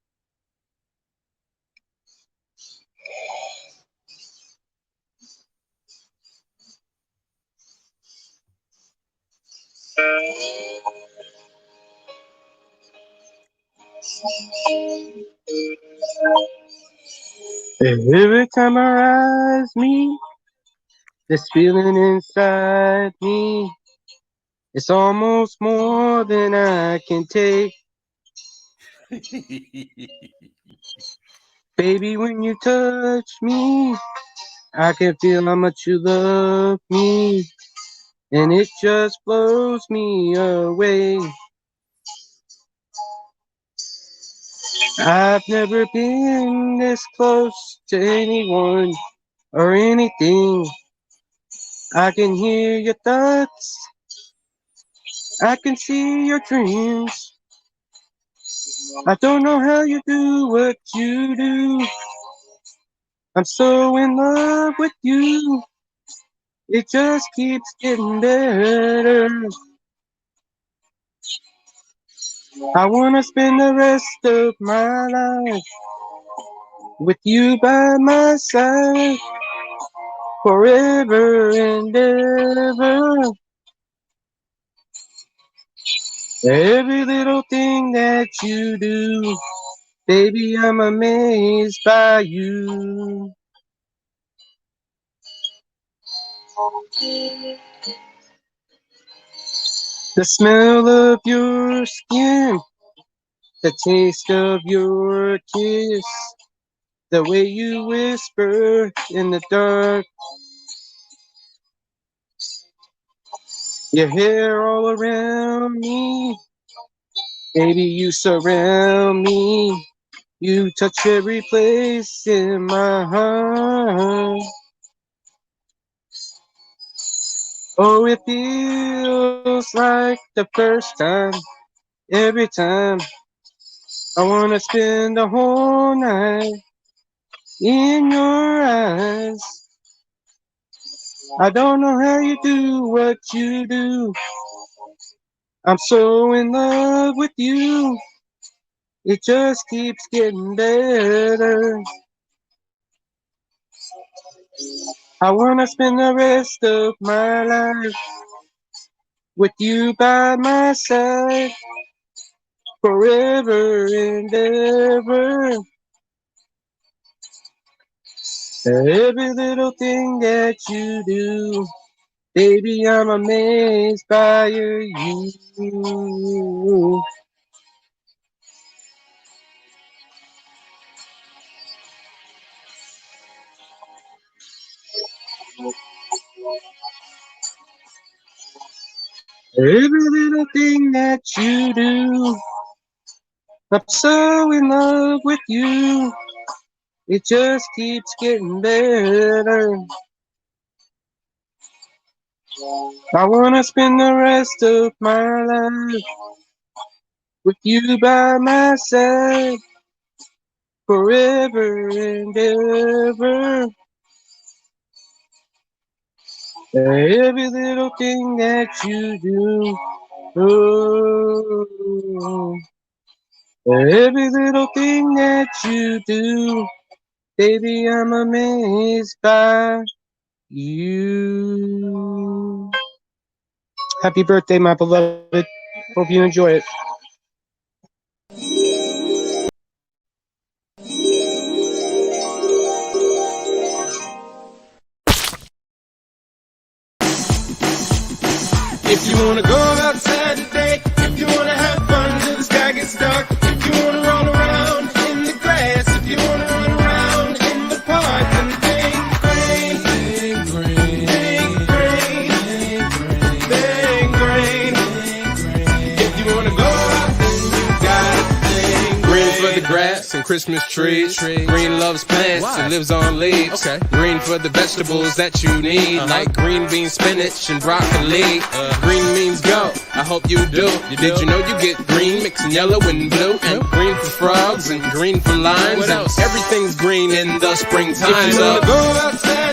Every time her eyes meet, this feeling inside me, it's almost more than I can take. Baby, when you touch me, I can feel how much you love me, and it just blows me away. I've never been this close to anyone or anything. I can hear your thoughts, I can see your dreams. I don't know how you do what you do. I'm so in love with you. It just keeps getting better. I want to spend the rest of my life with you by my side forever and ever. Every little thing that you do, baby, I'm amazed by you. The smell of your skin, the taste of your kiss, the way you whisper in the dark, your hair all around me, baby, you surround me, you touch every place in my heart. Oh, it feels like the first time. Every time I wanna spend the whole night in your eyes. I don't know how you do what you do. I'm so in love with you. It just keeps getting better. I wanna spend the rest of my life with you by my side, forever and ever. Every little thing that you do, baby, I'm amazed by you. Every little thing that you do, I'm so in love with you. It just keeps getting better. I wanna spend the rest of my life with you by my side, forever and ever. Every little thing that you do, oh, every little thing that you do, baby, I'm amazed by you. Happy birthday, my beloved. Hope you enjoy it. If you wanna go outside today, if you wanna have fun till the sky gets dark, if you wanna run around in the grass, if you wanna run around in the park, then think green, think green, think green, think green. If you wanna go out, then you gotta think green for the grass and Christmas trees. Green loves plants and lives on leaves. Green for the vegetables that you need, like green beans, spinach, and broccoli. Green means go. I hope you do. Did you know you get green mixing yellow and blue? And green for frogs and green for limes. And everything's green in the springtime. If you wanna go outside